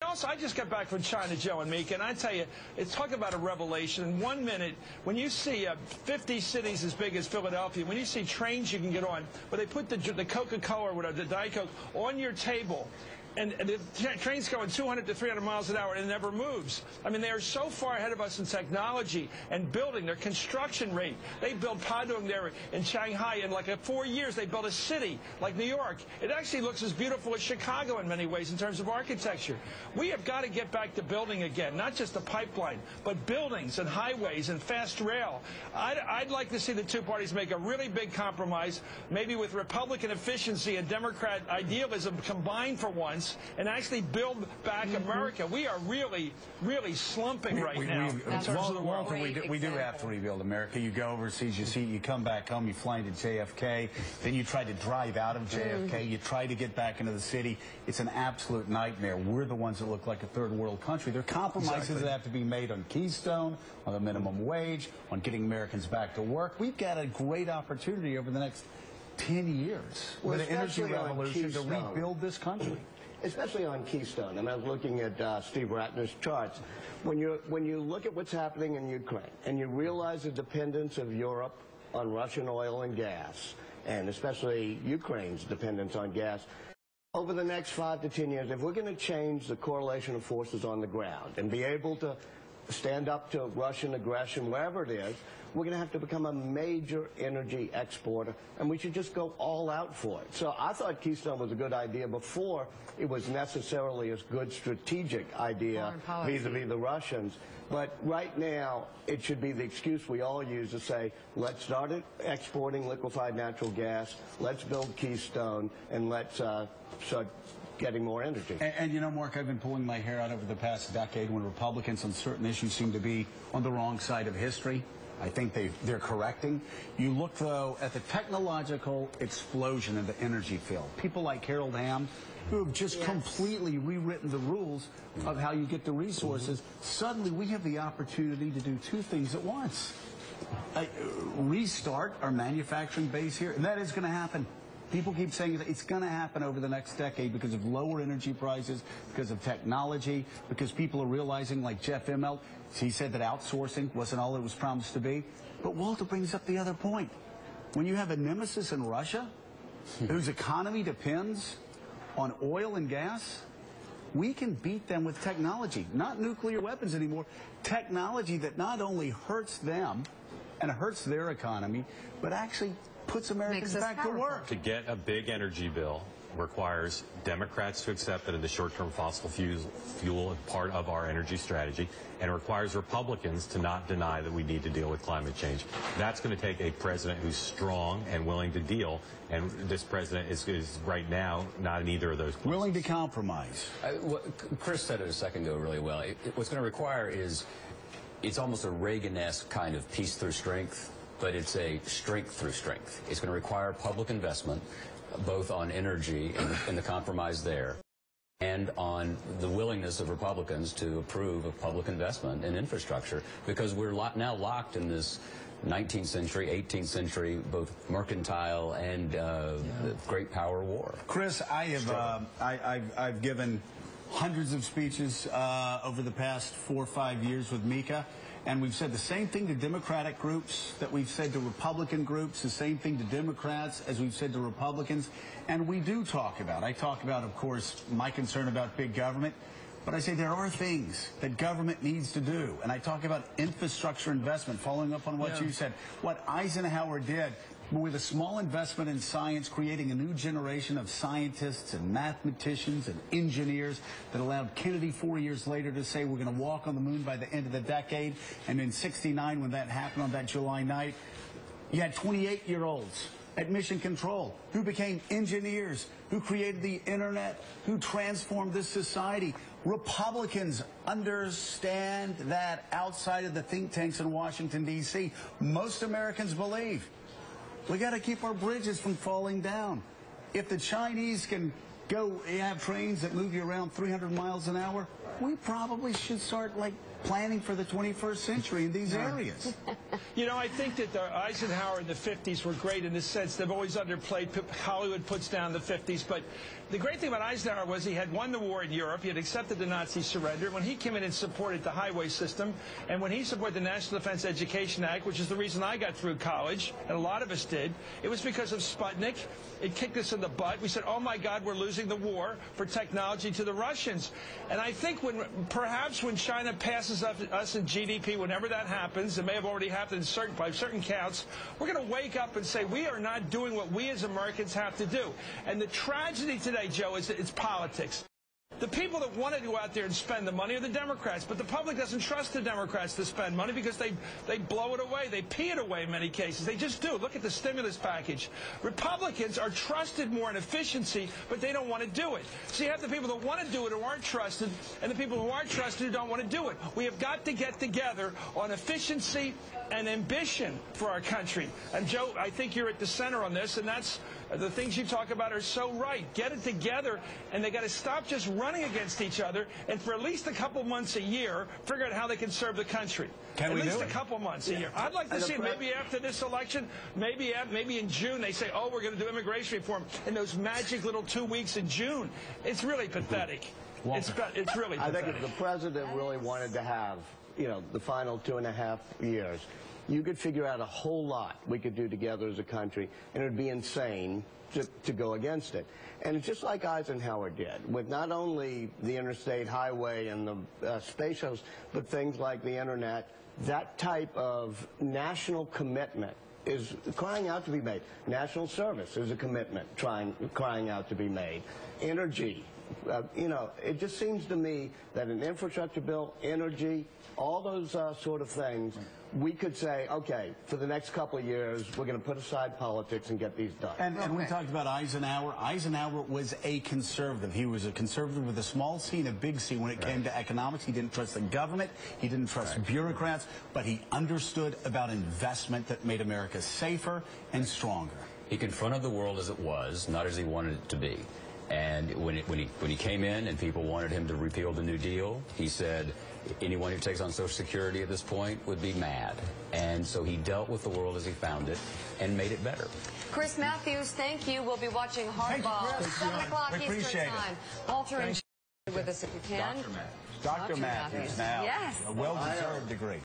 I just got back from China, Joe and Mika, and I tell you, it's talk about a revelation. In 1 minute, when you see 50 cities as big as Philadelphia, when you see trains you can get on, where they put the Coca-Cola or whatever, the Diet Coke, on your table, and the train's going 200 to 300 miles an hour and it never moves. I mean, they are so far ahead of us in technology and building. Their construction rate. They built Padang there in Shanghai. In like 4 years, they built a city like New York. It actually looks as beautiful as Chicago in many ways in terms of architecture. We have got to get back to building again, not just the pipeline, but buildings and highways and fast rail. I'd like to see the two parties make a really big compromise, maybe with Republican efficiency and Democrat idealism combined for once, and actually build back America. We are really, really slumping right now in terms of the world. We do have to rebuild America. You go overseas, you come back home, you fly into JFK, then you try to drive out of JFK, you try to get back into the city. It's an absolute nightmare. We're the ones that look like a third world country. There are compromises that have to be made on Keystone, on the minimum wage, on getting Americans back to work. We've got a great opportunity over the next 10 years with the energy revolution to rebuild this country. Especially on Keystone, and I was looking at Steve Ratner's charts. When you look at what's happening in Ukraine, and you realize the dependence of Europe on Russian oil and gas, and especially Ukraine's dependence on gas, over the next 5 to 10 years, if we're going to change the correlation of forces on the ground and be able to stand up to Russian aggression, wherever it is, we're going to have to become a major energy exporter, and we should just go all out for it. So I thought Keystone was a good idea before it was necessarily a good strategic idea vis-a-vis the Russians. But right now, it should be the excuse we all use to say, let's start exporting liquefied natural gas, let's build Keystone, and let's start getting more energy. And you know, Mark, I've been pulling my hair out over the past decade when Republicans on certain issues seem to be on the wrong side of history. I think they're correcting. You look, though, at the technological explosion in the energy field. People like Harold Hamm, who have just completely rewritten the rules of how you get the resources. Suddenly, we have the opportunity to do two things at once. Restart our manufacturing base here, and that is going to happen. People keep saying it's going to happen over the next decade because of lower energy prices, because of technology, because people are realizing, like Jeff Immelt, he said that outsourcing wasn't all it was promised to be. But Walter brings up the other point. When you have a nemesis in Russia, whose economy depends on oil and gas, we can beat them with technology, not nuclear weapons anymore. Technology that not only hurts them and hurts their economy, but actually puts Americans back to work. To get a big energy bill requires Democrats to accept that the short-term fossil fuel is part of our energy strategy, and it requires Republicans to not deny that we need to deal with climate change. That's going to take a president who's strong and willing to deal, and this president is right now not in either of those places. Willing to compromise. Chris said it a second ago really well. What's going to require is, it's almost a Reagan-esque kind of peace through strength, but it's a strength through strength. It's going to require public investment, both on energy and the compromise there, and on the willingness of Republicans to approve of public investment in infrastructure, because we're now locked in this 19th century, 18th century, both mercantile and great power war. Chris, I've given hundreds of speeches over the past 4 or 5 years with Mika. And we've said the same thing to Democratic groups that we've said to Republican groups, the same thing to Democrats as we've said to Republicans. And we do talk about, I talk about, of course, my concern about big government. But I say there are things that government needs to do. And I talk about infrastructure investment, following up on what you said. What Eisenhower did, with a small investment in science, creating a new generation of scientists and mathematicians and engineers that allowed Kennedy 4 years later to say we're going to walk on the moon by the end of the decade. And in '69, when that happened on that July night, you had 28-year-olds at Mission Control who became engineers, who created the internet, who transformed this society. Republicans understand that outside of the think tanks in Washington, D.C., most Americans believe we got to keep our bridges from falling down. If the Chinese can have trains that move you around 300 miles an hour, we probably should start, planning for the 21st century in these areas. You know, I think that Eisenhower in the 50s were great in the sense they've always underplayed. Hollywood puts down the 50s, but the great thing about Eisenhower was he had won the war in Europe. He had accepted the Nazi surrender. When he came in and supported the highway system, and when he supported the National Defense Education Act, which is the reason I got through college, and a lot of us did, it was because of Sputnik. It kicked us in the butt. We said, oh, my God, we're losing the war for technology to the Russians. And I think perhaps when China passes us in GDP, whenever that happens, it may have already happened by certain counts, we're going to wake up and say, we are not doing what we as Americans have to do. And the tragedy today, Joe, is that it's politics. The people that want to go out there and spend the money are the Democrats, but the public doesn't trust the Democrats to spend money because they blow it away. They pee it away in many cases. They just do. Look at the stimulus package. Republicans are trusted more in efficiency, but they don't want to do it. So you have the people that want to do it who aren't trusted, and the people who are trusted who don't want to do it. We have got to get together on efficiency and ambition for our country. And, Joe, I think you're at the center on this, and that's the things you talk about are so right. Get it together, and they got to stop just running against each other, and for at least a couple months a year, figure out how they can serve the country. At least a couple months a year. I'd like to see maybe after this election, maybe in June, they say, oh, we're going to do immigration reform in those magic little 2 weeks in June. It's really pathetic. It's really pathetic. I think if the president really wanted to have, the final 2.5 years, you could figure out a whole lot we could do together as a country, and it would be insane to go against it. And it's just like Eisenhower did, with not only the interstate highway and the space shuttles, but things like the internet. That type of national commitment is crying out to be made. National service is a commitment crying out to be made. Energy. It just seems to me that an infrastructure bill, energy, all those sort of things, we could say, okay, for the next couple of years, we're going to put aside politics and get these done. And we talked about Eisenhower. Eisenhower was a conservative. He was a conservative with a small C and a big C when it came to economics. He didn't trust the government. He didn't trust bureaucrats. But he understood about investment that made America safer and stronger. He confronted the world as it was, not as he wanted it to be. And when he came in and people wanted him to repeal the New Deal, he said, anyone who takes on Social Security at this point would be mad. And so he dealt with the world as he found it and made it better. Chris Matthews, thank you. We'll be watching Hardball, 7 o'clock Eastern Time. Walter, and with us if you can. Dr. Matthews now. Yes. A well-deserved degree.